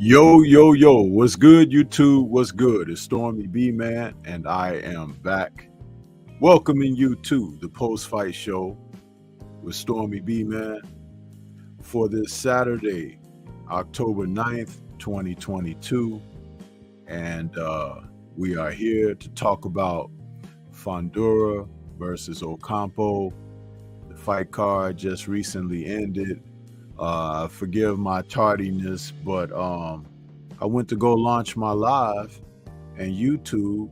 Yo, yo, yo, what's good, YouTube? What's good? It's Stormy B Man, and I am back welcoming you to the post-fight show with Stormy B Man for this Saturday, October 9th, 2022. And we are here to talk about Fundora versus Ocampo. The fight card just recently ended. Forgive my tardiness, but I went to go launch my live, and YouTube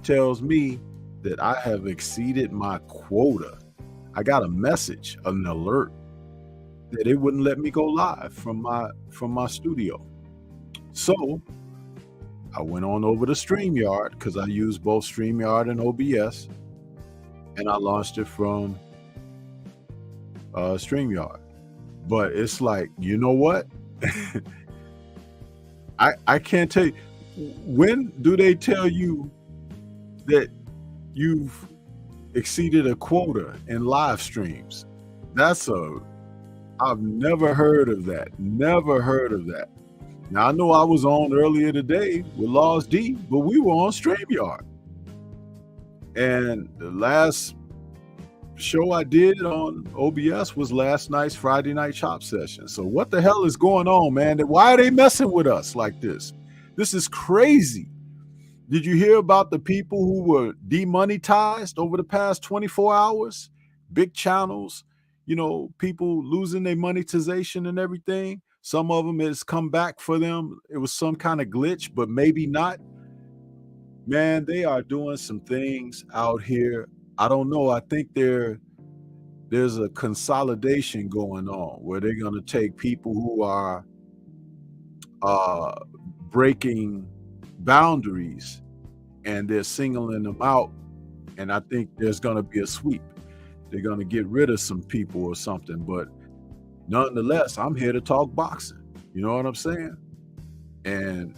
tells me that I have exceeded my quota. I got a message, an alert, that it wouldn't let me go live from my studio. So I went on over to StreamYard because I use both StreamYard and OBS, and I launched it from StreamYard. But it's like, you know what? I can't tell you. When do they tell you that you've exceeded a quota in live streams? I've never heard of that. Never heard of that. Now, I know I was on earlier today with Laws D, but we were on StreamYard. And the last show I did on OBS was last night's Friday night chop session. So what the hell is going on, man? Why are they messing with us like this? This is crazy. Did you hear about the people who were demonetized over the past 24 hours? Big channels, people losing their monetization and everything. Some of them has come back for them. It was some kind of glitch, but maybe not. Man, they are doing some things out here. I don't know. I think there's a consolidation going on where they're going to take people who are breaking boundaries and they're singling them out. And I think there's going to be a sweep. They're going to get rid of some people or something. But nonetheless, I'm here to talk boxing. You know what I'm saying? And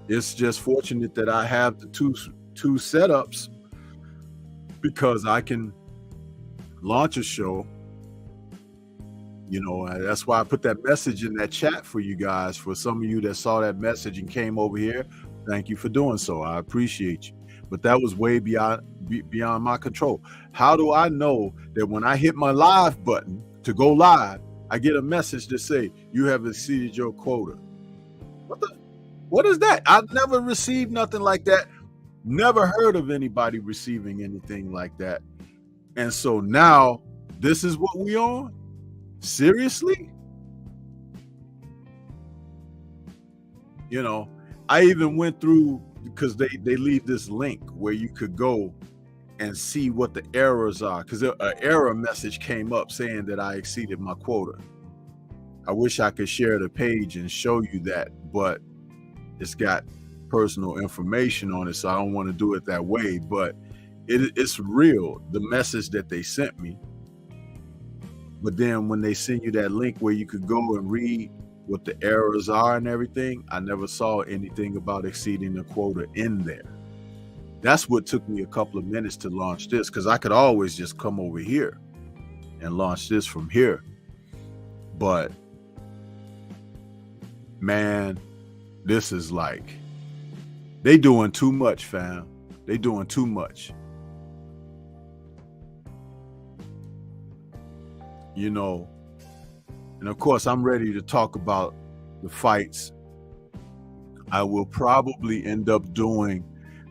it's just fortunate that I have the two setups, because I can launch a show. That's why I put that message in that chat for you guys. For some of you that saw that message and came over here, thank you for doing so. I appreciate you. But that was way beyond my control. How do I know that when I hit my live button to go live, I get a message to say, you have exceeded your quota? What is that? I've never received nothing like that. Never heard of anybody receiving anything like that. And so now this is what we on? Seriously? I even went through, because they leave this link where you could go and see what the errors are, because an error message came up saying that I exceeded my quota. I wish I could share the page and show you that, but it's got personal information on it, so I don't want to do it that way. But it's real, the message that they sent me. But then when they send you that link where you could go and read what the errors are and everything, I never saw anything about exceeding the quota in there. That's what took me a couple of minutes to launch this, because I could always just come over here and launch this from here. But man, this is like, they doing too much, fam. They doing too much. And of course, I'm ready to talk about the fights. I will probably end up doing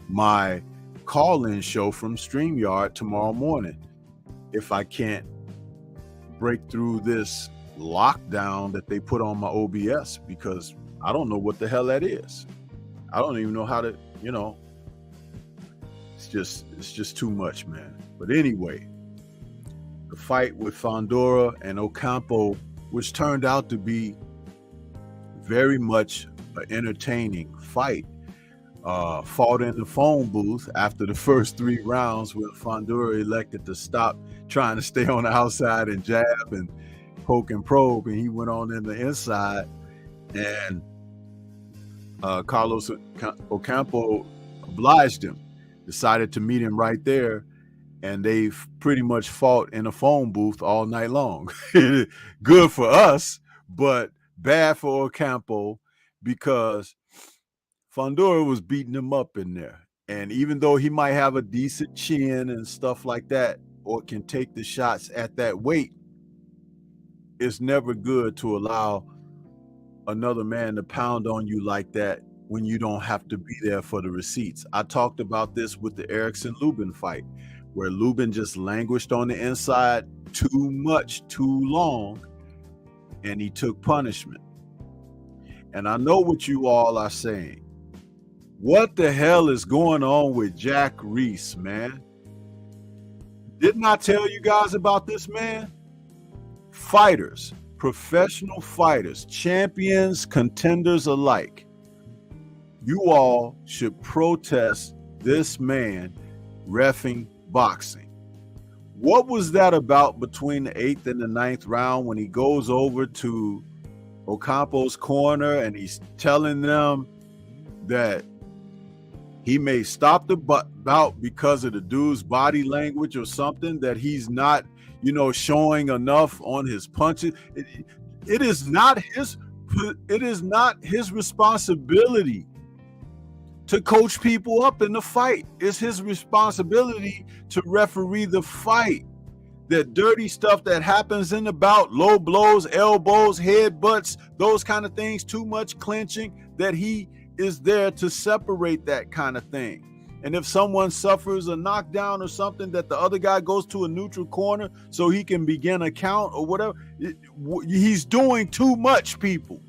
my call-in show from StreamYard tomorrow morning if I can't break through this lockdown that they put on my OBS, because I don't know what the hell that is. I don't even know how to, it's just too much, man. But anyway, the fight with Fundora and Ocampo, which turned out to be very much an entertaining fight, fought in the phone booth after the first 3 rounds, when Fundora elected to stop trying to stay on the outside and jab and poke and probe, and he went on in the inside, and Carlos Ocampo obliged him, decided to meet him right there, and they've pretty much fought in a phone booth all night long. Good for us, but bad for Ocampo, because Fundora was beating him up in there. And even though he might have a decent chin and stuff like that, or can take the shots at that weight, it's never good to allow another man to pound on you like that when you don't have to be there for the receipts. I talked about this with the Erickson-Lubin fight, where Lubin just languished on the inside too much, too long, and he took punishment. And I know what you all are saying. What the hell is going on with Jack Reese, man? Didn't I tell you guys about this man? Fighters, professional fighters, champions, contenders alike, you all should protest this man reffing boxing. What was that about between the 8th and the 9th round when he goes over to Ocampo's corner and he's telling them that he may stop the bout because of the dude's body language or something, that he's not, showing enough on his punches? It is not his responsibility to coach people up in the fight. It's his responsibility to referee the fight. That dirty stuff that happens in the bout, low blows, elbows, headbutts, those kind of things, too much clinching, that he is there to separate that kind of thing. And if someone suffers a knockdown or something, that the other guy goes to a neutral corner so he can begin a count or whatever. He's doing too much, people.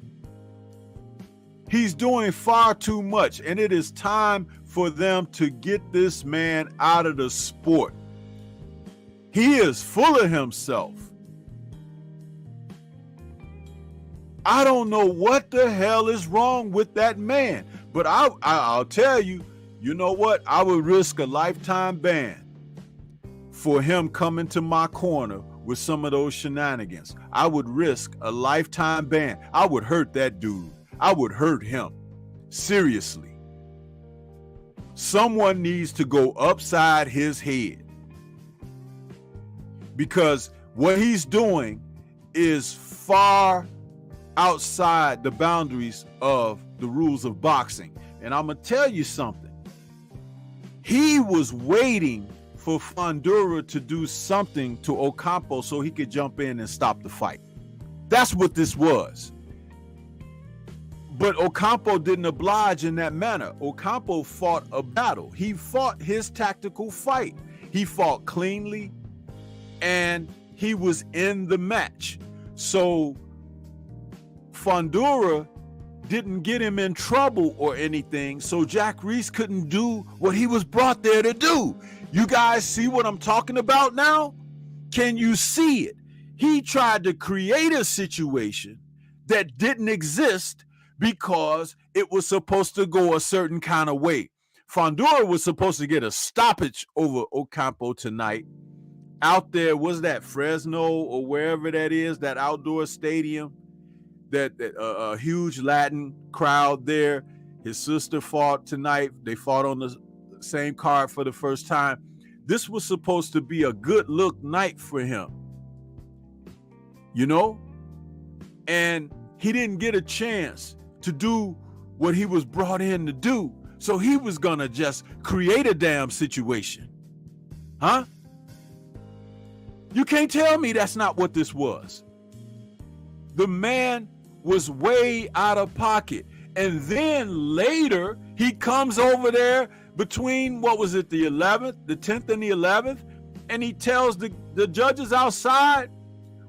He's doing far too much, and it is time for them to get this man out of the sport. He is full of himself. I don't know what the hell is wrong with that man, but I'll tell you, you know what? I would risk a lifetime ban for him coming to my corner with some of those shenanigans. I would risk a lifetime ban. I would hurt that dude. I would hurt him. Seriously. Someone needs to go upside his head, because what he's doing is far outside the boundaries of the rules of boxing. And I'm going to tell you something. He was waiting for Fundora to do something to Ocampo so he could jump in and stop the fight. That's what this was. But Ocampo didn't oblige in that manner. Ocampo fought a battle. He fought his tactical fight. He fought cleanly, and he was in the match. So Fundora didn't get him in trouble or anything, so Jack Reese couldn't do what he was brought there to do. You guys see what I'm talking about now? Can you see it? He tried to create a situation that didn't exist because it was supposed to go a certain kind of way. Fundora was supposed to get a stoppage over Ocampo tonight. Out there, was that Fresno or wherever that is, that outdoor stadium, that a huge Latin crowd there. His sister fought tonight. They fought on the same card for the first time. This was supposed to be a good look night for him, and he didn't get a chance to do what he was brought in to do. So he was gonna just create a damn situation. Huh? You can't tell me that's not what this was. The man was way out of pocket. And then later, he comes over there between, what was it, the 11th, the 10th and the 11th, and he tells the judges outside,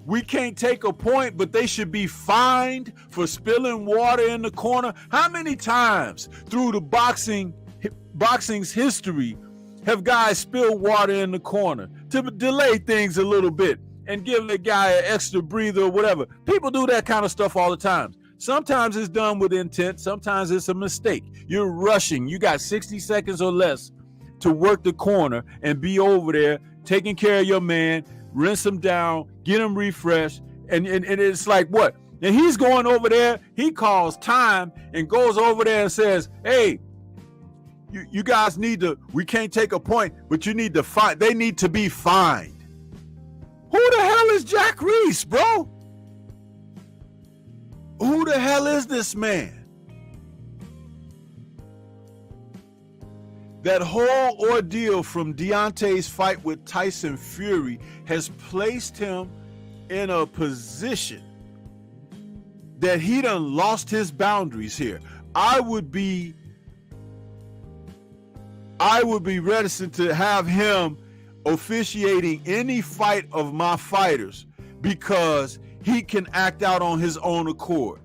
we can't take a point, but they should be fined for spilling water in the corner. How many times through the boxing's history have guys spilled water in the corner to delay things a little bit and give the guy an extra breather or whatever? People do that kind of stuff all the time. Sometimes it's done with intent. Sometimes it's a mistake. You're rushing. You got 60 seconds or less to work the corner and be over there taking care of your man, rinse him down, get him refreshed, and it's like what? And he's going over there, he calls time and goes over there and says, hey, you guys we can't take a point, but you need to find, they need to be fined. Who the hell is Jack Reese, bro? Who the hell is this man? That whole ordeal from Deontay's fight with Tyson Fury has placed him in a position that he done lost his boundaries here. I would be reticent to have him officiating any fight of my fighters because he can act out on his own accord.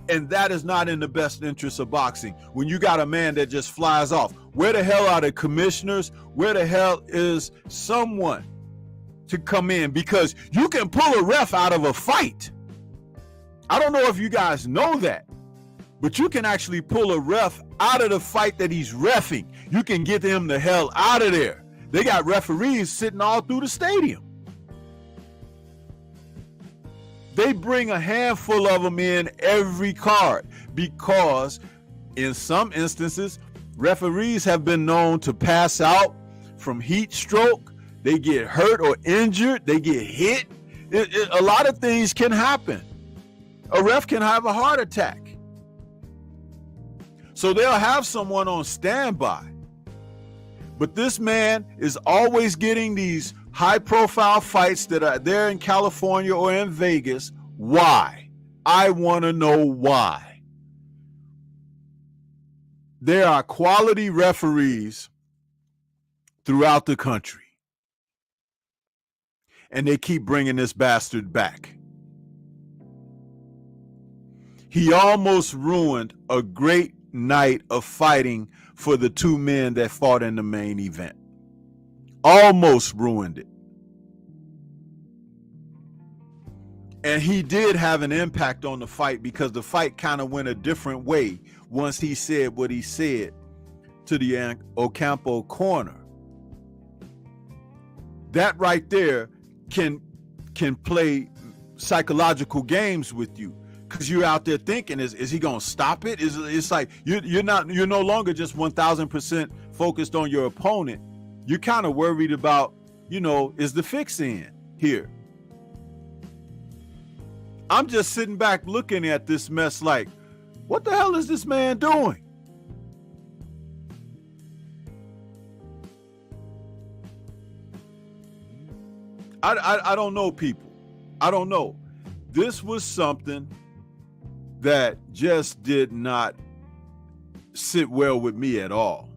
And that is not in the best interest of boxing. When you got a man that just flies off, where the hell are the commissioners? Where the hell is someone to come in? Because you can pull a ref out of a fight. I don't know if you guys know that, but you can actually pull a ref out of the fight that he's reffing. You can get him the hell out of there. They got referees sitting all through the stadium. They bring a handful of them in every card because in some instances, referees have been known to pass out from heat stroke. They get hurt or injured. They get hit. A lot of things can happen. A ref can have a heart attack. So they'll have someone on standby. But this man is always getting these high-profile fights that are there in California or in Vegas. Why? I want to know why. There are quality referees throughout the country, and they keep bringing this bastard back. He almost ruined a great night of fighting for the two men that fought in the main event. Almost ruined it. And he did have an impact on the fight because the fight kind of went a different way once he said what he said to the Ocampo corner. That right there can play psychological games with you because you're out there thinking, is he going to stop it? It's like you're no longer just 1000% focused on your opponent. You're kind of worried about, is the fix in here? I'm just sitting back looking at this mess like, what the hell is this man doing? I don't know, people. I don't know. This was something that just did not sit well with me at all.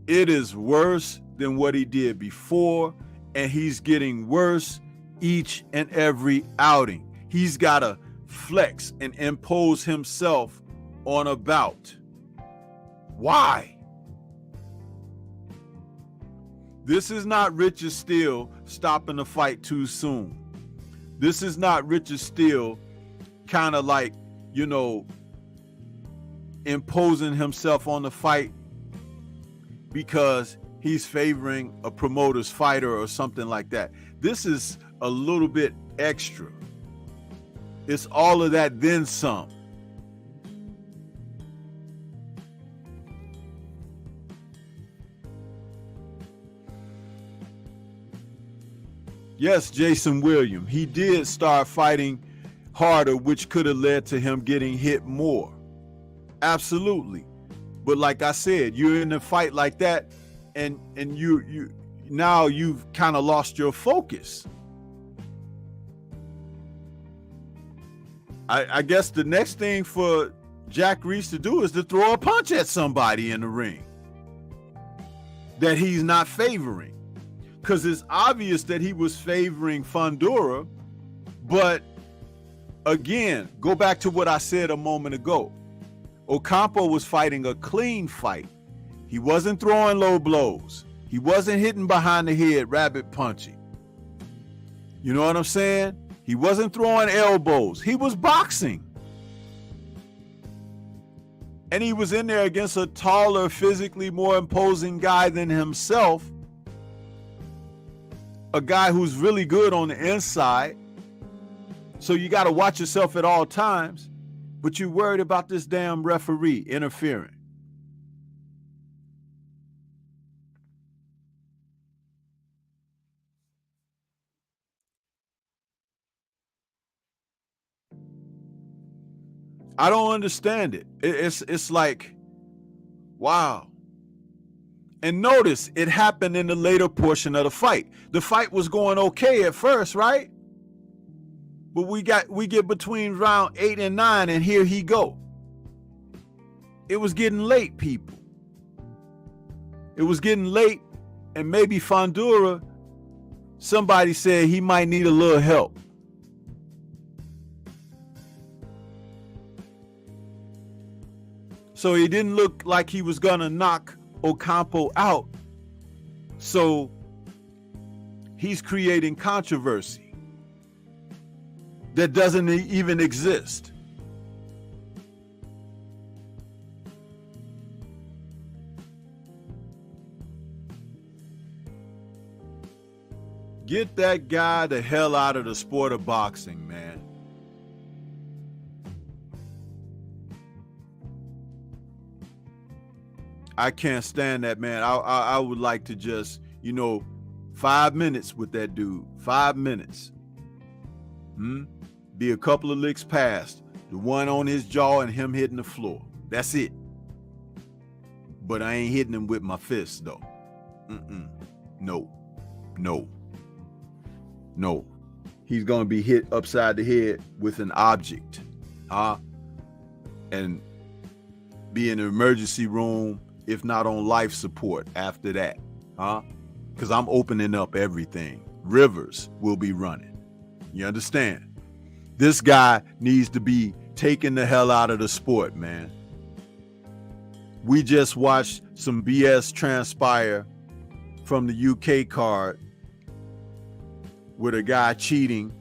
It is worse than what he did before, and he's getting worse each and every outing. He's got to flex and impose himself on a bout. Why? This is not Richard Steele stopping the fight too soon. This is not Richard Steele kind of like, imposing himself on the fight because he's favoring a promoter's fighter or something like that. This is a little bit extra. It's all of that, then some. Yes, Jason Williams, he did start fighting harder, which could have led to him getting hit more. Absolutely. But like I said, you're in a fight like that, and you now you've kind of lost your focus. I guess the next thing for Jack Reese to do is to throw a punch at somebody in the ring that he's not favoring. Because it's obvious that he was favoring Fundora. But again, go back to what I said a moment ago. Ocampo was fighting a clean fight. He wasn't throwing low blows. He wasn't hitting behind the head, rabbit punching. You know what I'm saying? He wasn't throwing elbows. He was boxing. And he was in there against a taller, physically more imposing guy than himself. A guy who's really good on the inside. So you got to watch yourself at all times. But you're worried about this damn referee interfering. I don't understand it. It's like, wow. And notice it happened in the later portion of the fight. The fight was going okay at first, right? But we get between round 8 and 9, and here he go. It was getting late, people. It was getting late, and maybe Fundora, somebody said he might need a little help. So he didn't look like he was gonna knock Ocampo out. So he's creating controversy that doesn't even exist. Get that guy the hell out of the sport of boxing, man. I can't stand that, man. I would like to just, 5 minutes with that dude. 5 minutes. Be a couple of licks past. The one on his jaw and him hitting the floor. That's it. But I ain't hitting him with my fists, though. No. He's going to be hit upside the head with an object. And be in an emergency room, if not on life support after that. Because I'm opening up everything. Rivers will be running. You understand? This guy needs to be taken the hell out of the sport, man. We just watched some BS transpire from the UK card with a guy cheating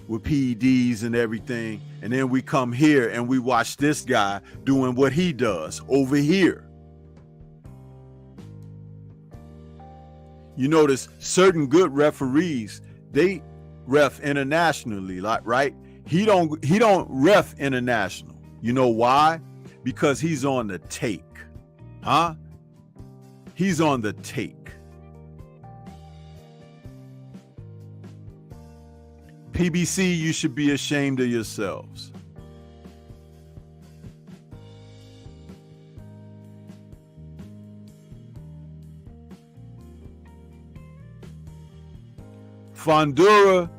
with PEDs and everything. And then we come here and we watch this guy doing what he does over here. You notice certain good referees, they ref internationally, right? He don't ref international. You know why? Because he's on the take. He's on the take. PBC, you should be ashamed of yourselves. Fundora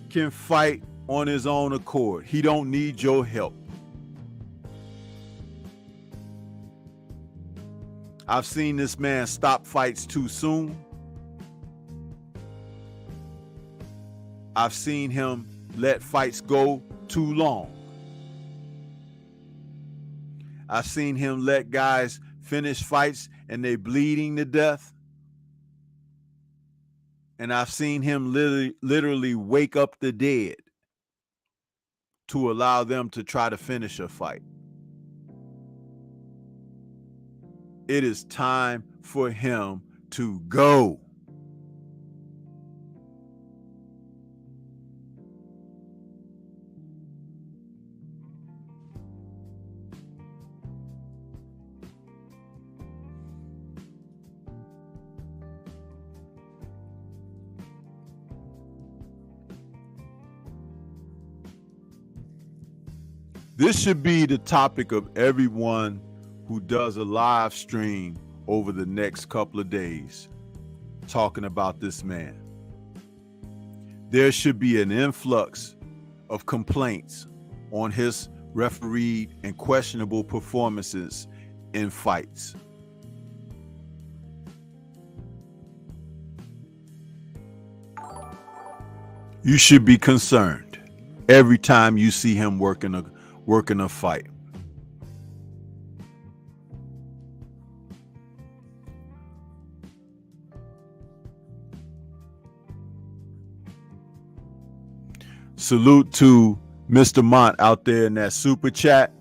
can fight on his own accord. He don't need your help. I've seen this man stop fights too soon. I've seen him let fights go too long. I've seen him let guys finish fights and they bleeding to death. And I've seen him literally wake up the dead to allow them to try to finish a fight. It is time for him to go. This should be the topic of everyone who does a live stream over the next couple of days, talking about this man. There should be an influx of complaints on his refereed and questionable performances in fights. You should be concerned every time you see him working a fight. Salute to Mr. Mont out there in that super chat.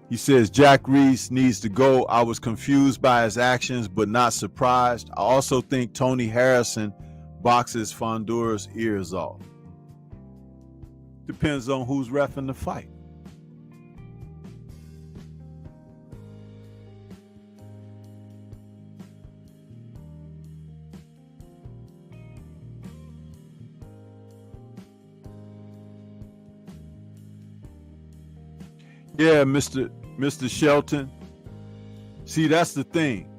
He says Jack Reese needs to go. I was confused by his actions, but not surprised. I also think Tony Harrison boxes Fundora's ears off. Depends on who's reffing the fight. Yeah, Mr. Shelton. See, that's the thing.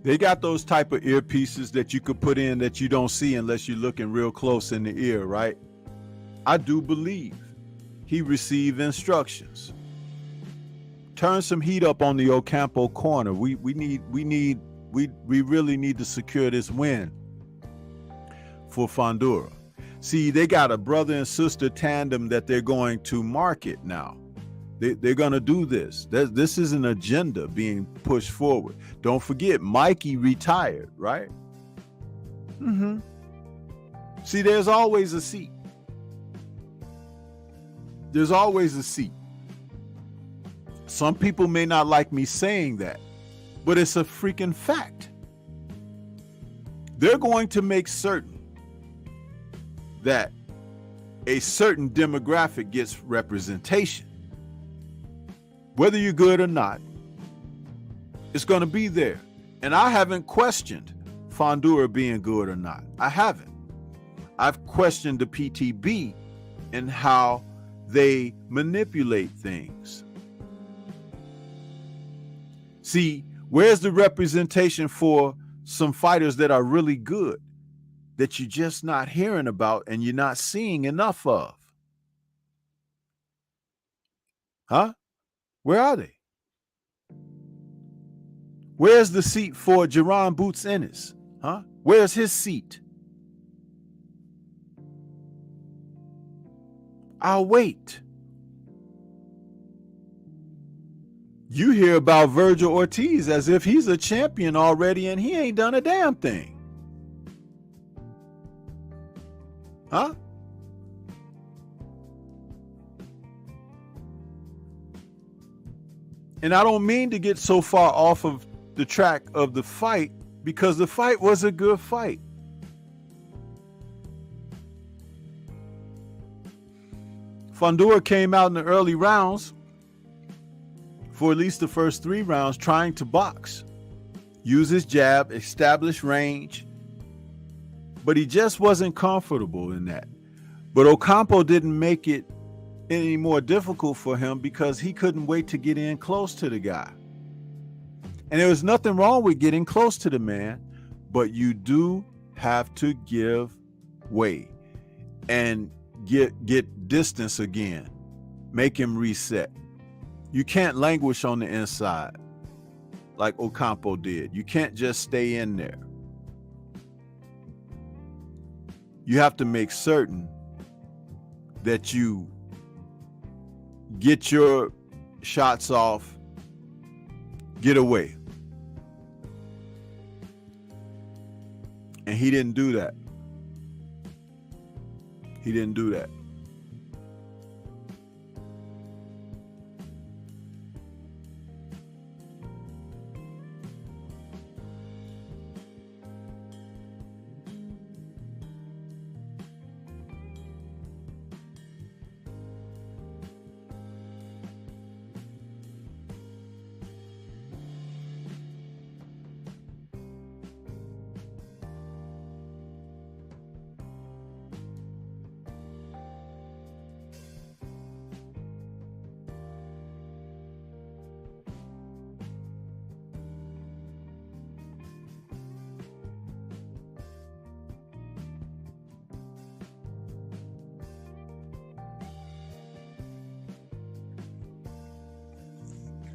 They got those type of earpieces that you could put in that you don't see unless you're looking real close in the ear, right? I do believe he received instructions. Turn some heat up on the Ocampo corner. We really need to secure this win for Fundora. See, they got a brother and sister tandem that they're going to market now. They're going to do this. This is an agenda being pushed forward. Don't forget, Mikey retired, right? See, there's always a seat. There's always a seat. Some people may not like me saying that, but it's a freaking fact. They're going to make certain that a certain demographic gets representation. Whether you're good or not, it's going to be there. And I haven't questioned Fundora being good or not. I haven't. I've questioned the PTB and how they manipulate things. See, where's the representation for some fighters that are really good that you're just not hearing about and you're not seeing enough of? Huh? Where are they? Where's the seat for Jerron Boots Ennis? Huh? Where's his seat? I'll wait. You hear about Virgil Ortiz as if he's a champion already and he ain't done a damn thing. Huh? And I don't mean to get so far off of the track of the fight, because the fight was a good fight. Fundora came out in the early rounds, for at least the first 3 rounds, trying to box. Use his jab, establish range, but he just wasn't comfortable in that. But Ocampo didn't make it any more difficult for him because he couldn't wait to get in close to the guy. And there was nothing wrong with getting close to the man, but you do have to give way and get distance again. Make him reset. You can't languish on the inside like Ocampo did. You can't just stay in there. You have to make certain that you get your shots off, get away. And he didn't do that. He didn't do that.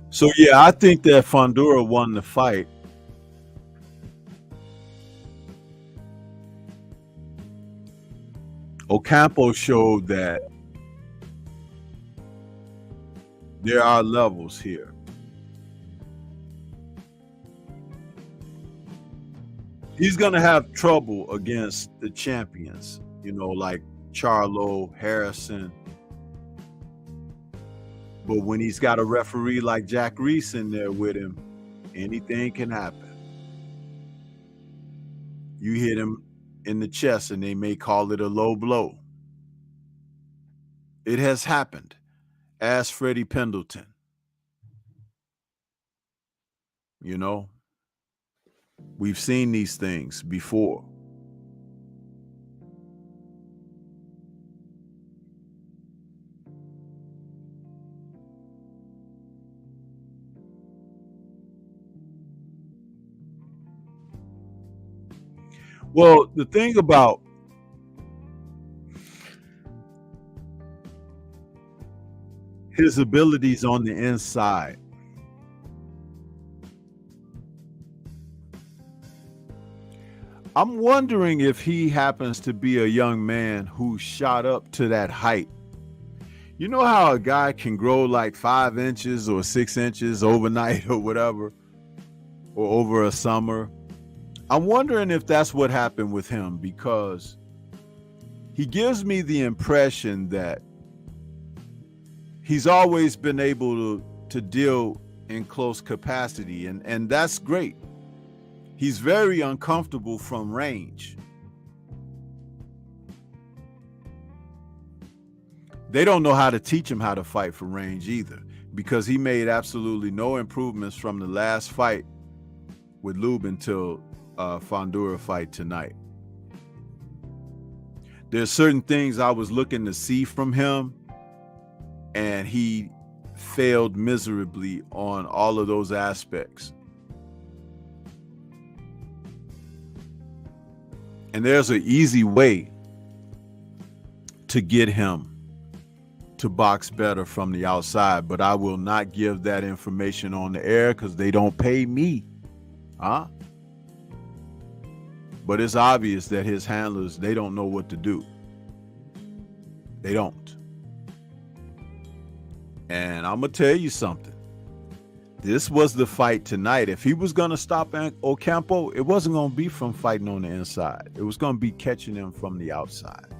So yeah, I think that Fundora won the fight. Ocampo showed that there are levels here. He's gonna have trouble against the champions, like Charlo, Harrison. But when he's got a referee like Jack Reese in there with him, anything can happen. You hit him in the chest and they may call it a low blow. It has happened. Ask Freddie Pendleton. We've seen these things before. Well, the thing about his abilities on the inside, I'm wondering if he happens to be a young man who shot up to that height. You know how a guy can grow like 5 inches or 6 inches overnight or whatever, or over a summer? I'm wondering if that's what happened with him, because he gives me the impression that he's always been able to deal in close capacity, and that's great. He's very uncomfortable from range. They don't know how to teach him how to fight from range either, because he made absolutely no improvements from the last fight with Lubin till Fundora fight tonight. There's certain things I was looking to see from him, and he failed miserably on all of those aspects. And there's an easy way to get him to box better from the outside, but I will not give that information on the air because they don't pay me. But it's obvious that his handlers, they don't know what to do. They don't. And I'm going to tell you something. This was the fight tonight. If he was going to stop Ocampo, it wasn't going to be from fighting on the inside. It was going to be catching him from the outside,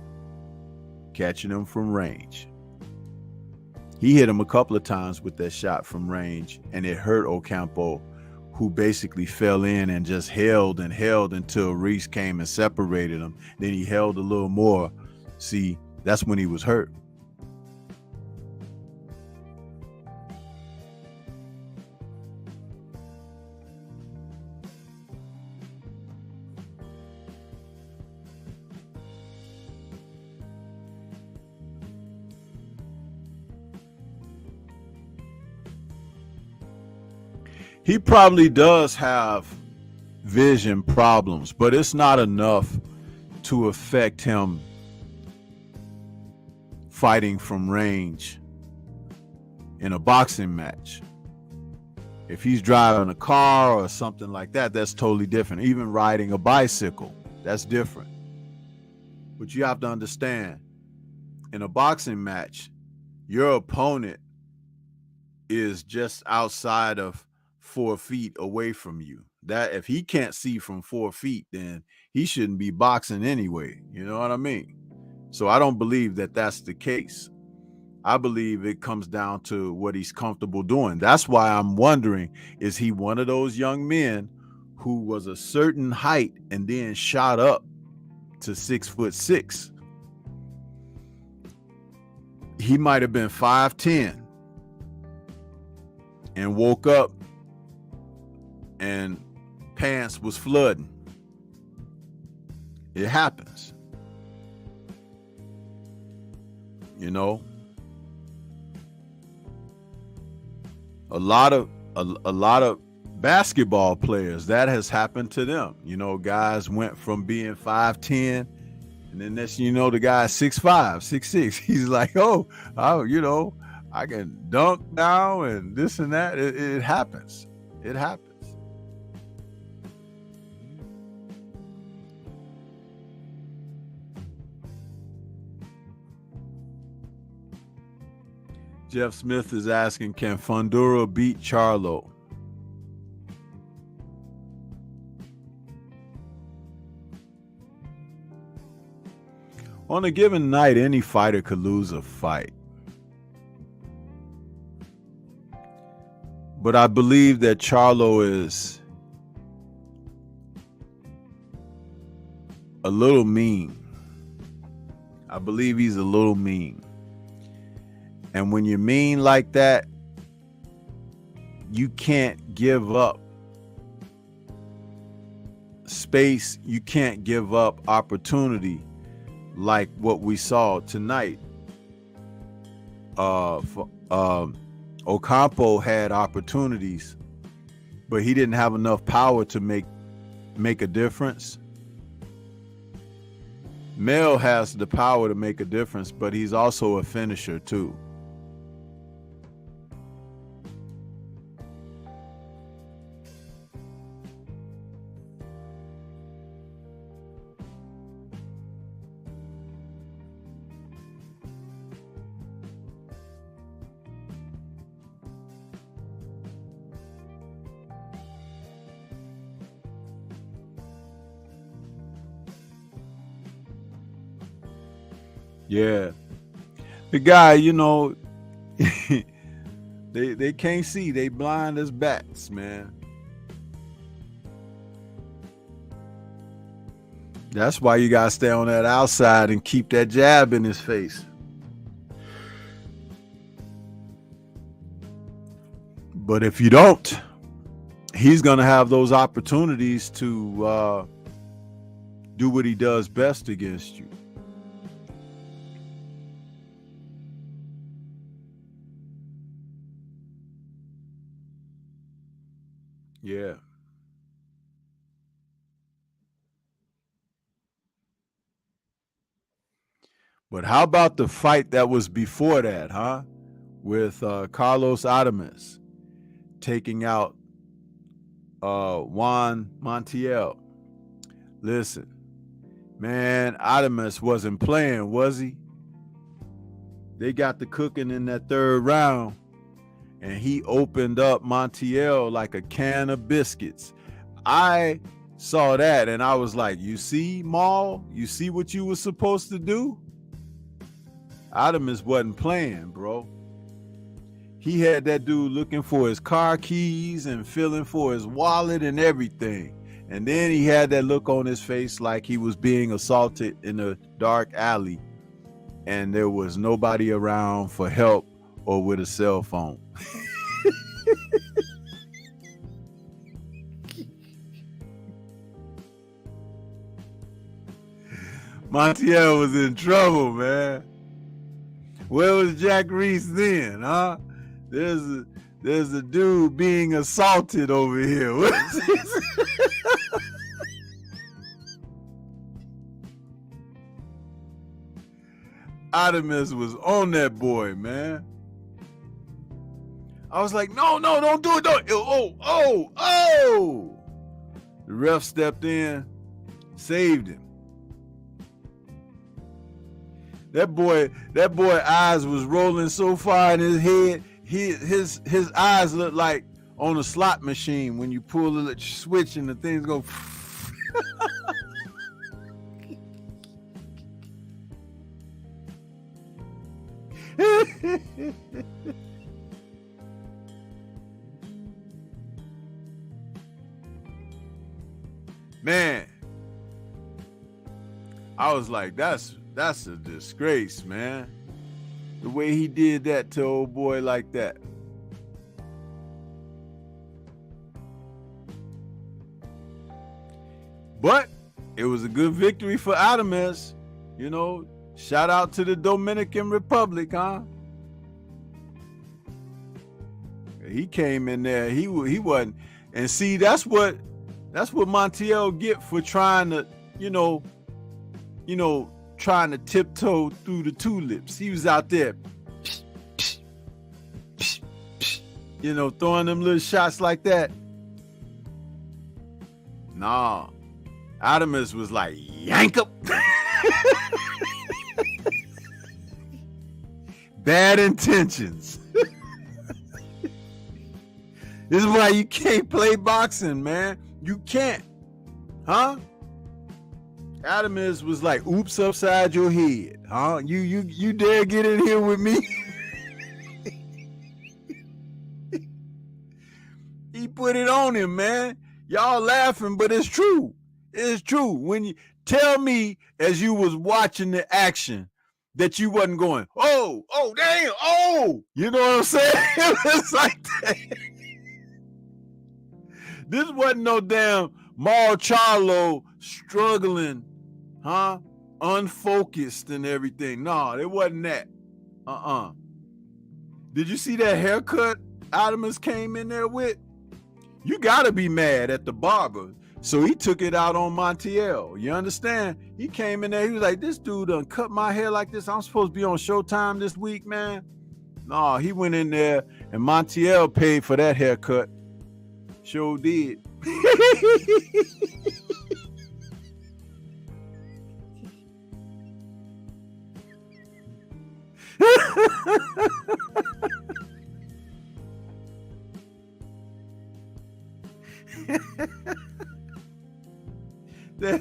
catching him from range. He hit him a couple of times with that shot from range, and it hurt Ocampo, who basically fell in and just held and held until Reese came and separated him. Then he held a little more. See, that's when he was hurt. He probably does have vision problems, but it's not enough to affect him fighting from range in a boxing match. If he's driving a car or something like that, that's totally different. Even riding a bicycle, that's different. But you have to understand, in a boxing match, your opponent is just outside of 4 feet away from you. That if he can't see from 4 feet, then he shouldn't be boxing anyway. You know what I mean? So I don't believe that that's the case. I believe it comes down to what he's comfortable doing. That's why I'm wondering, is he one of those young men who was a certain height and then shot up to 6'6"? He might have been 5'10" and woke up and pants was flooding. It happens. You know, a lot of basketball players, that has happened to them. You know, guys went from being 5'10", and then next you know, the guy's 6'5", 6'6". He's like, oh, you know, I can dunk now and this and that. It happens. It happens. Jeff Smith is asking, can Fundora beat Charlo? On a given night, any fighter could lose a fight. But I believe that Charlo is a little mean. I believe he's a little mean. And when you're mean like that, you can't give up space. You can't give up opportunity like what we saw tonight. Ocampo had opportunities, but he didn't have enough power to make a difference. Mel has the power to make a difference, but he's also a finisher too. Yeah. The guy, you know, they can't see. They blind as bats, man. That's why you gotta stay on that outside and keep that jab in his face. But if you don't, he's gonna have those opportunities to do what he does best against you. Yeah. But how about the fight that was before that, huh? With Carlos Adames taking out Juan Montiel. Listen, man, Adames wasn't playing, was he? They got the cooking in that third round, and he opened up Montiel like a can of biscuits. I saw that, and I was like, you see, Maul? You see what you were supposed to do? Adames wasn't playing, bro. He had that dude looking for his car keys and feeling for his wallet and everything. And then he had that look on his face like he was being assaulted in a dark alley and there was nobody around for help or with a cell phone. Montiel was in trouble, man. Where was Jack Reese then, huh? There's a dude being assaulted over here. What is this? Adames was on that boy, man. I was like, no, don't do it. Don't. Oh. The ref stepped in, saved him. That boy eyes was rolling so far in his head. His eyes look like on a slot machine when you pull the switch and the things go. Man, I was like, that's a disgrace, man. The way he did that to old boy like that. But it was a good victory for Adames. You know, shout out to the Dominican Republic, huh? He came in there. He wasn't. And see, that's what Montiel get for trying to, trying to tiptoe through the tulips. He was out there, throwing them little shots like that. Nah, Adames was like, yank up. Bad intentions. This is why you can't play boxing, man. You can't. Huh? Adames was like, oops upside your head. Huh? You dare get in here with me? He put it on him, man. Y'all laughing, but it's true. It's true. When you tell me as you was watching the action that you wasn't going, oh, damn, oh. You know what I'm saying? It's like that. This wasn't no damn Maul Charlo struggling, huh? Unfocused and everything. No, it wasn't that. Did you see that haircut Adames came in there with? You gotta be mad at the barber. So he took it out on Montiel. You understand? He came in there. He was like, this dude done cut my hair like this. I'm supposed to be on Showtime this week, man. No, he went in there and Montiel paid for that haircut. Sure did. that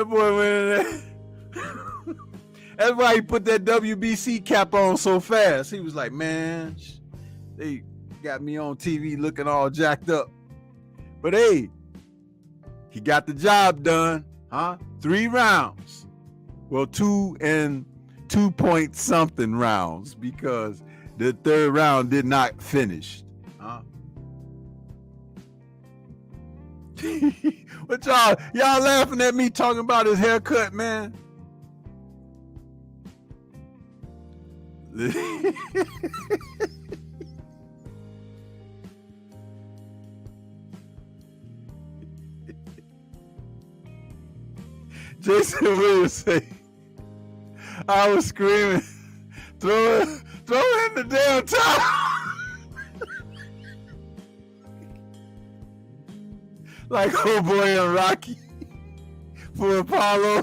boy went in there. That's why he put that WBC cap on so fast. He was like, man, they got me on TV looking all jacked up. But hey, he got the job done, huh? 3 rounds. Well, 2 and 2 point something rounds, because the 3rd round did not finish. Huh? What y'all laughing at me talking about his haircut, man? Jason Williams say, I was screaming, throw it in the damn towel. Like old boy and Rocky for Apollo.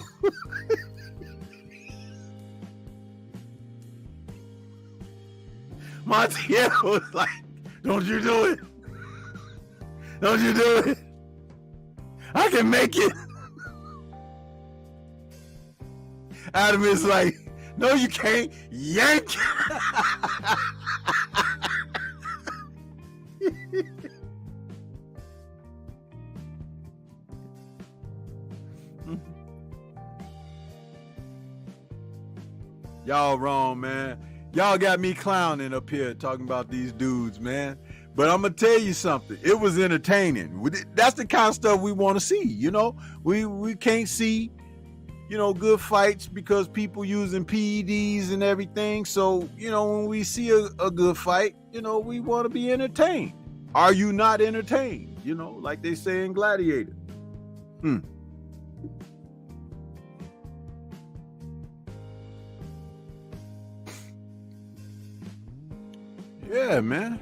Montiel was like, don't you do it. Don't you do it. I can make it. Adam is like, no, you can't. Yank. Y'all wrong, man. Y'all got me clowning up here talking about these dudes, man. But I'm gonna tell you something. It was entertaining. That's the kind of stuff we want to see. You know, we can't see, you know, good fights because people using PEDs and everything. So, you know, when we see a good fight, you know, we want to be entertained. Are you not entertained? You know, like they say in Gladiator. Yeah, man.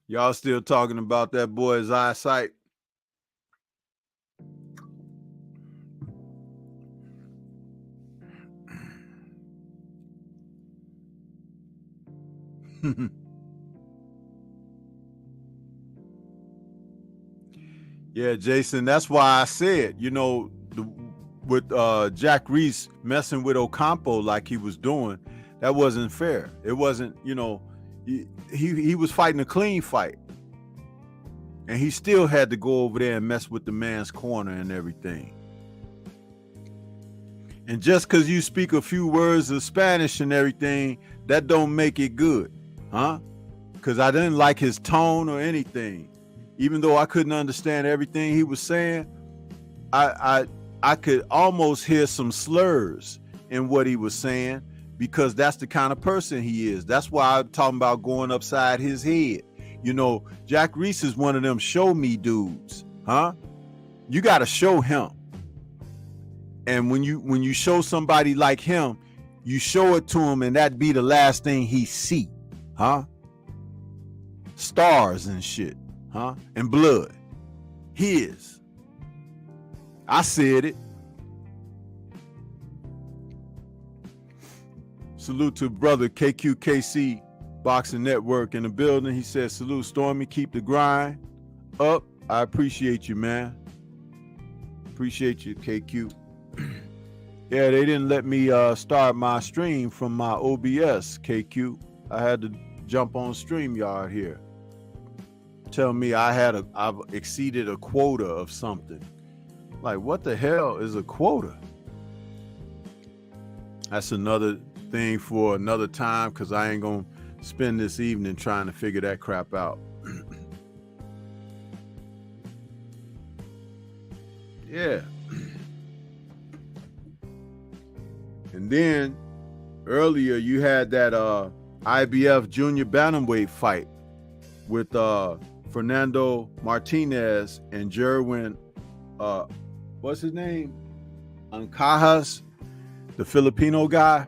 Y'all still talking about that boy's eyesight? Yeah, Jason, that's why I said, you know, with Jack Reese messing with Ocampo like he was doing, that wasn't fair. It wasn't, you know, he was fighting a clean fight. And he still had to go over there and mess with the man's corner and everything. And just because you speak a few words of Spanish and everything, that don't make it good, huh? Because I didn't like his tone or anything. Even though I couldn't understand everything he was saying, I could almost hear some slurs in what he was saying, because that's the kind of person he is. That's why I'm talking about going upside his head. You know, Jack Reese is one of them show me dudes, huh? You got to show him. And when you show somebody like him, you show it to him, and that be the last thing he see, huh? Stars and shit, huh? And blood. His. I said it. Salute to brother KQKC Boxing Network in the building. He said, salute Stormy, keep the grind up. I appreciate you, man. Appreciate you, KQ. Yeah, they didn't let me start my stream from my OBS, KQ. I had to jump on StreamYard here. Tell me I've exceeded a quota of something. Like, what the hell is a quota? That's another thing for another time, because I ain't gonna spend this evening trying to figure that crap out. Yeah. And then earlier you had that IBF junior bantamweight fight with Fernando Martinez and Jerwin, what's his name? Ancajas, the Filipino guy,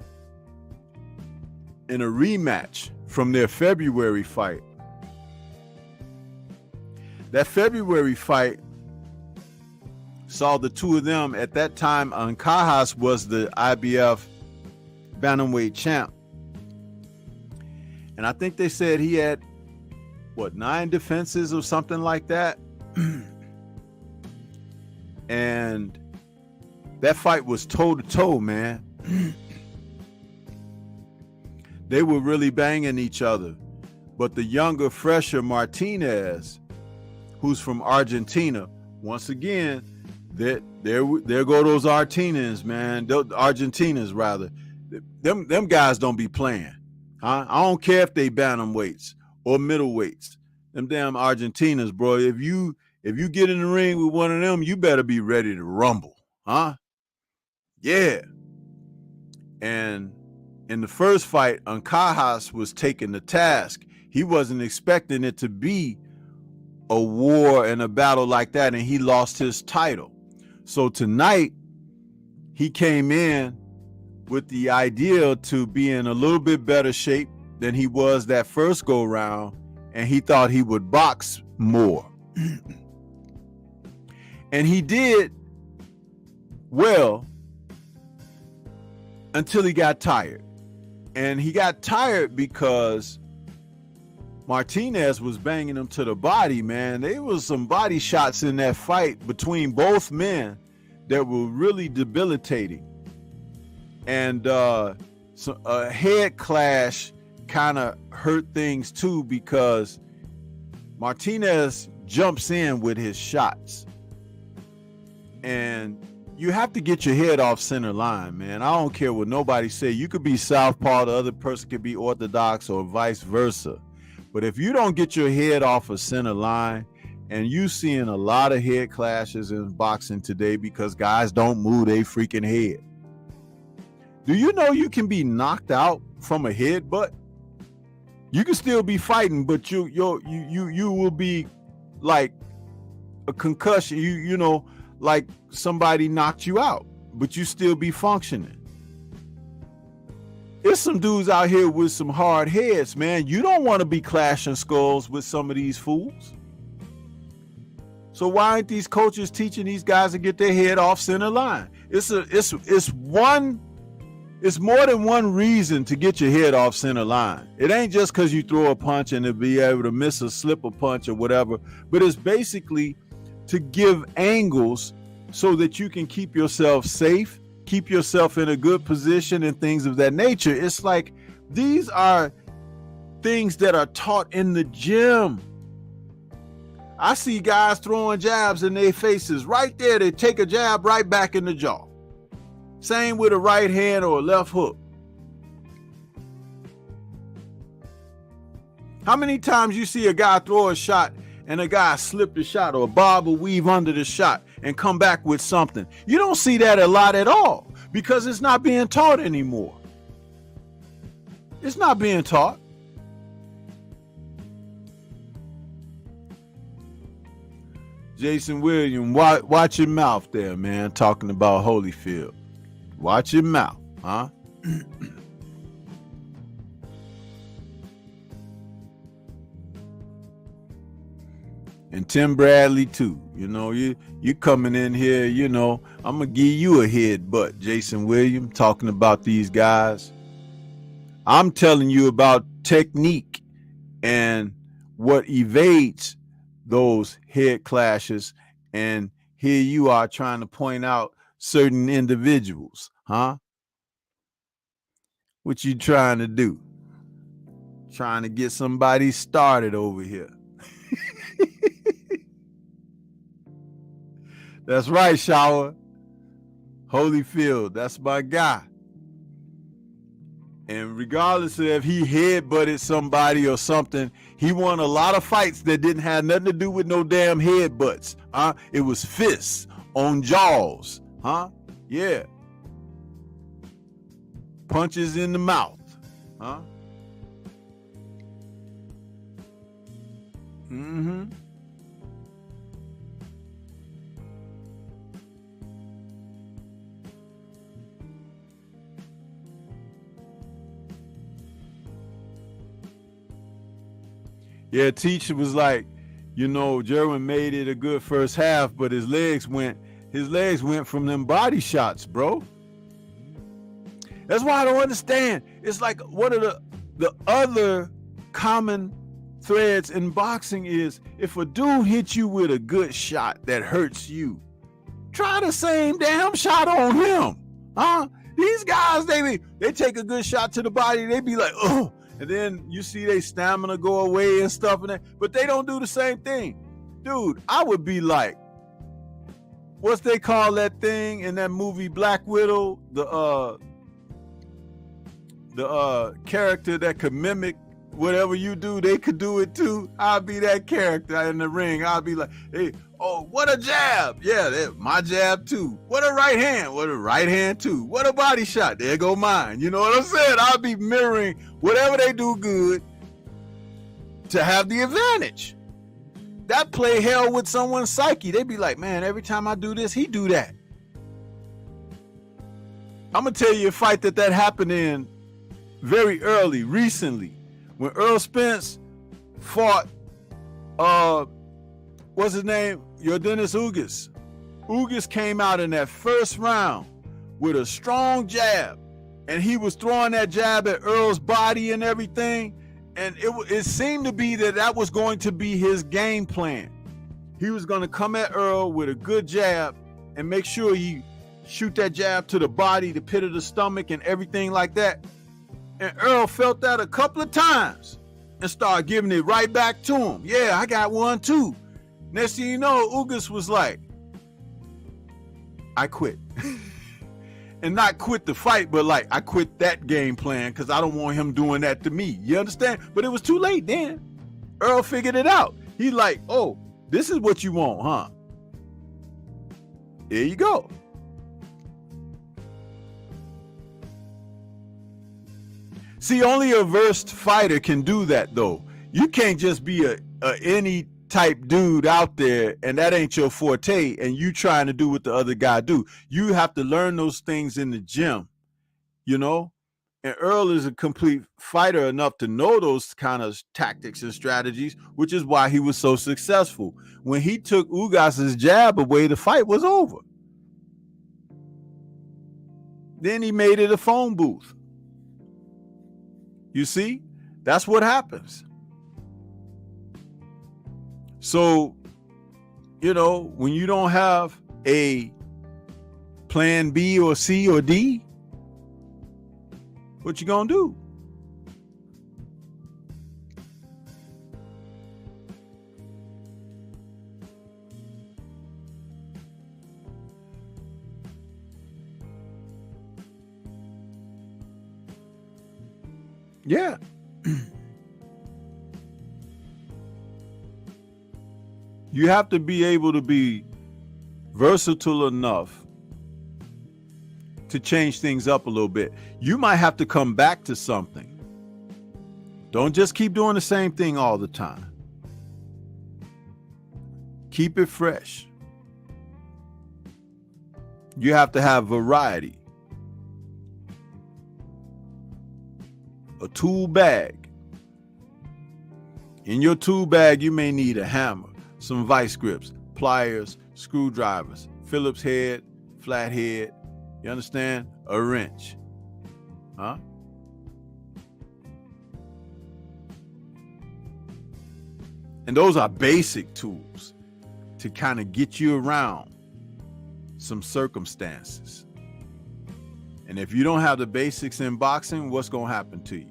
in a rematch from their February fight. That February fight saw the two of them. At that time, Ancajas was the IBF bantamweight champ. And I think they said he had, 9 defenses or something like that. And that fight was toe-to-toe, man. They were really banging each other. But the younger, fresher Martinez, who's from Argentina, once again, there go those Argentinians, man. Argentinas, rather. Them guys don't be playing. Huh? I don't care if they bantamweights or middleweights. Them damn Argentinas, bro. If you get in the ring with one of them, you better be ready to rumble. Huh? Yeah. And in the first fight, Ancajas was taking the task. He wasn't expecting it to be a war and a battle like that, and he lost his title. So tonight, he came in with the idea to be in a little bit better shape than he was that first go round, and he thought he would box more. And he did well until he got tired. And he got tired because Martinez was banging him to the body, man. There was some body shots in that fight between both men that were really debilitating. And a head clash kind of hurt things too, because Martinez jumps in with his shots. And you have to get your head off center line, man. I don't care what nobody say. You could be southpaw, the other person could be orthodox, or vice versa. But if you don't get your head off of center line, and you seeing a lot of head clashes in boxing today because guys don't move their freaking head. Do you know you can be knocked out from a headbutt? You can still be fighting, but you will be like a concussion. You know, like somebody knocked you out, but you still be functioning. There's some dudes out here with some hard heads, man. You don't want to be clashing skulls with some of these fools. So why aren't these coaches teaching these guys to get their head off center line? It's more than one reason to get your head off center line. It ain't just because you throw a punch and to be able to miss a slip a punch or whatever, but it's basically to give angles so that you can keep yourself safe, keep yourself in a good position and things of that nature. It's like these are things that are taught in the gym. I see guys throwing jabs in their faces right there. They take a jab right back in the jaw. Same with a right hand or a left hook. How many times you see a guy throw a shot and a guy slip the shot, or bob or weave under the shot and come back with something? You don't see that a lot at all because it's not being taught anymore. It's not being taught. Jason Williams, watch your mouth there, man, talking about Holyfield. Watch your mouth, huh? And Tim Bradley too. You know, you coming in here, you know, I'm gonna give you a headbutt, Jason Williams, talking about these guys. I'm telling you about technique and what evades those head clashes, and here you are trying to point out certain individuals, huh? What you trying to do? Trying to get somebody started over here. That's right, Shower. Holyfield, that's my guy. And regardless of if he headbutted somebody or something, he won a lot of fights that didn't have nothing to do with no damn headbutts. It was fists on jaws. Yeah. punches in the mouth. Huh? Mm-hmm. Yeah, teacher was like, you know, Jerwin made it a good first half, but his legs went from them body shots, bro. That's why I don't understand. It's like one of the other common threads in boxing is if a dude hits you with a good shot that hurts you, try the same damn shot on him. Huh? These guys, they take a good shot to the body, they be like, oh, and then you see they stamina go away and stuff, and that, but they don't do the same thing. Dude, I would be like, what's they call that thing in that movie Black Widow? The character that could mimic whatever you do, they could do it too. I'll be that character in the ring. I'll be like, hey, oh, what a jab. Yeah, my jab too. What a right hand. What a right hand too. What a body shot. There go mine. You know what I'm saying? I'll be mirroring whatever they do good to have the advantage. That play hell with someone's psyche. They be like, man, every time I do this, he do that. I'm going to tell you a fight that happened in very early, recently, when Earl Spence fought, what's his name? Yordenis Ugas. Ugas came out in that first round with a strong jab, and he was throwing that jab at Earl's body and everything, and it seemed to be that was going to be his game plan. He was going to come at Earl with a good jab and make sure he shoot that jab to the body, the pit of the stomach, and everything like that. And Earl felt that a couple of times and started giving it right back to him. Yeah, I got one too. Next thing you know, Ugas was like, I quit. And not quit the fight, but like, I quit that game plan because I don't want him doing that to me. You understand? But it was too late then. Earl figured it out. He like, oh, this is what you want, huh? Here you go. See, only a versed fighter can do that, though. You can't just be a any type dude out there, and that ain't your forte, and you trying to do what the other guy do. You have to learn those things in the gym, you know? And Earl is a complete fighter enough to know those kind of tactics and strategies, which is why he was so successful. When he took Ugas's jab away, the fight was over. Then he made it a phone booth. You see, that's what happens. So, you know, when you don't have a plan B or C or D, what you gonna do? Yeah. You have to be able to be versatile enough to change things up a little bit. You might have to come back to something. Don't just keep doing the same thing all the time. Keep it fresh. You have to have variety. A tool bag. In your tool bag, you may need a hammer, some vice grips, pliers, screwdrivers, Phillips head, flathead, you understand? A wrench. Huh? And those are basic tools to kind of get you around some circumstances. And if you don't have the basics in boxing, what's going to happen to you?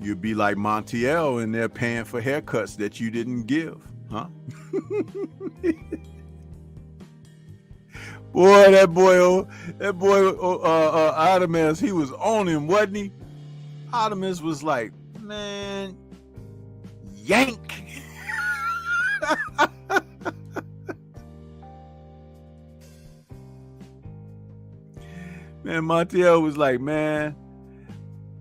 You'll be like Montiel and they're paying for haircuts that you didn't give, huh? Boy, that boy, Artemis, he was on him, wasn't he? Artemis was like, man, yank. Man, Montiel was like, man,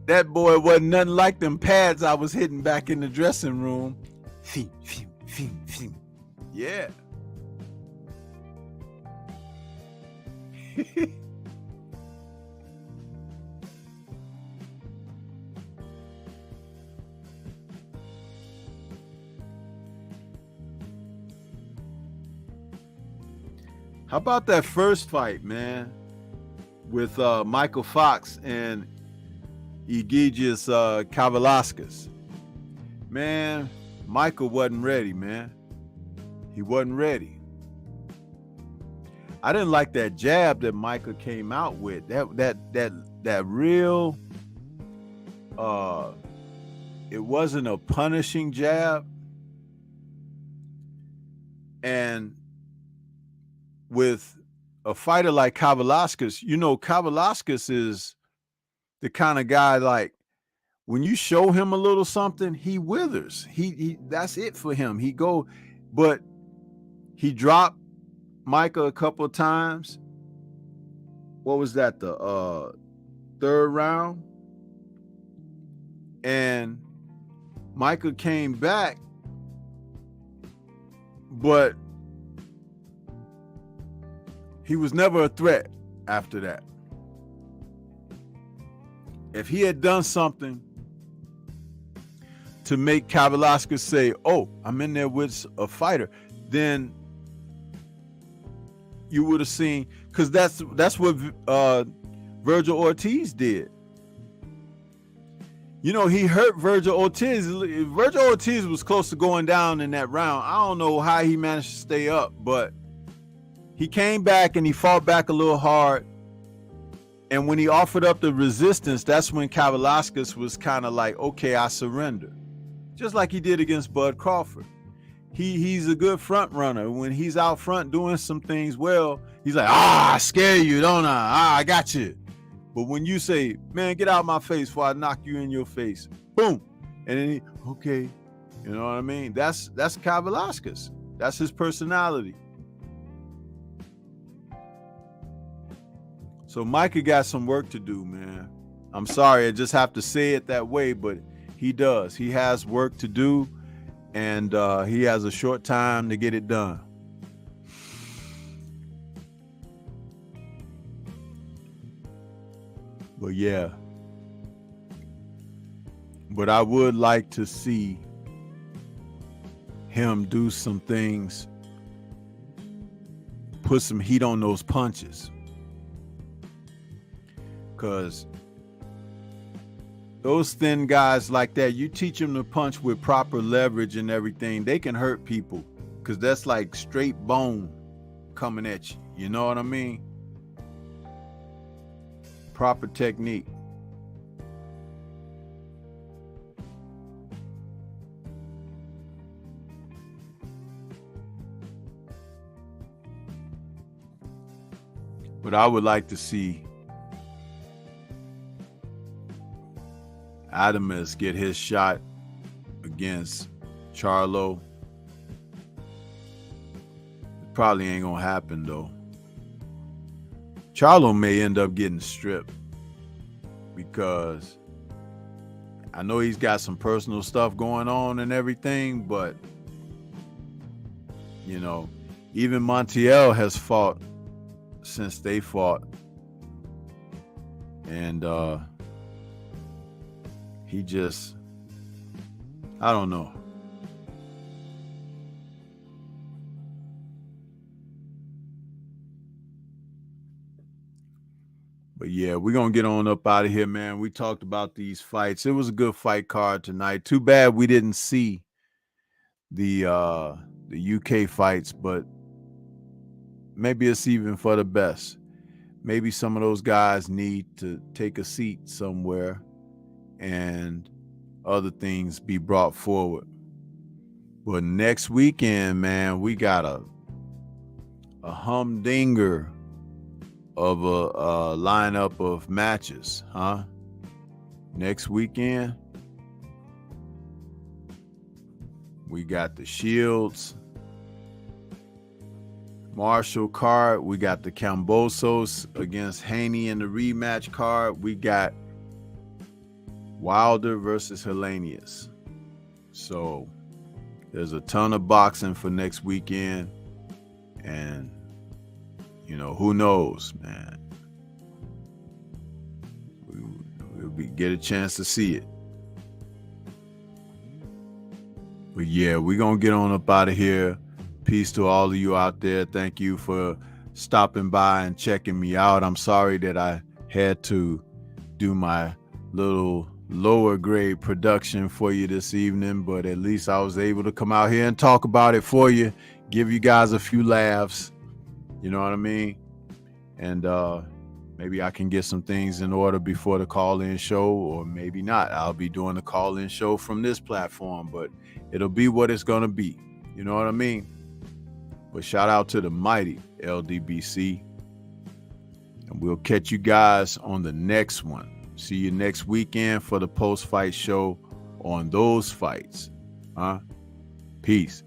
that boy wasn't nothing like them pads I was hitting back in the dressing room. Yeah. How about that first fight, man, with Michael Fox and Egidijus Kavaliauskas? Man, Michael wasn't ready, man. He wasn't ready. I didn't like that jab that Michael came out with. That real it wasn't a punishing jab. And with a fighter like Kavaliauskas, you know, Kavaliauskas is the kind of guy, like, when you show him a little something, he withers. He that's it for him. But he dropped Micah a couple of times. What was that? The third round? And Micah came back, but he was never a threat after that. If he had done something to make Kavaliauskas say, oh, I'm in there with a fighter, then you would have seen, because that's what Virgil Ortiz did. You know, he hurt Virgil Ortiz. Virgil Ortiz was close to going down in that round. I don't know how he managed to stay up, but he came back and he fought back a little hard. And when he offered up the resistance, that's when Kavaliauskas was kind of like, okay, I surrender. Just like he did against Bud Crawford. He's a good front runner. When he's out front doing some things well, he's like, I scare you, don't I? I got you. But when you say, man, get out of my face before I knock you in your face, boom. And then okay, you know what I mean? That's Kavaliauskas. That's his personality. So Micah got some work to do, man. I'm sorry, I just have to say it that way, but he does. He has work to do, and he has a short time to get it done. But yeah. But I would like to see him do some things, put some heat on those punches. Because those thin guys like that, you teach them to punch with proper leverage and everything, they can hurt people, because that's like straight bone coming at you. You know what I mean? Proper technique. But I would like to see Adames get his shot against Charlo. It probably ain't gonna happen though. Charlo may end up getting stripped, because I know he's got some personal stuff going on and everything, but you know, even Montiel has fought since they fought, and he just, I don't know. But yeah, we're going to get on up out of here, man. We talked about these fights. It was a good fight card tonight. Too bad we didn't see the UK fights, but maybe it's even for the best. Maybe some of those guys need to take a seat somewhere and other things be brought forward. But next weekend, man, we got a humdinger of a lineup of matches, huh? Next weekend, we got the Shields. Marshall card. We got the Cambosos against Haney in the rematch card. We got Wilder versus Hellenius. So there's a ton of boxing for next weekend. And, you know, who knows, man. We'll get a chance to see it. But yeah, we're going to get on up out of here. Peace to all of you out there. Thank you for stopping by and checking me out. I'm sorry that I had to do my little lower grade production for you this evening, but at least I was able to come out here and talk about it for you, give you guys a few laughs. You know what I mean? And maybe I can get some things in order before the call-in show, or maybe not. I'll be doing the call-in show from this platform, but it'll be what it's going to be. You know what I mean? But shout out to the mighty LDBC. And we'll catch you guys on the next one. See you next weekend for the post-fight show on those fights. Peace.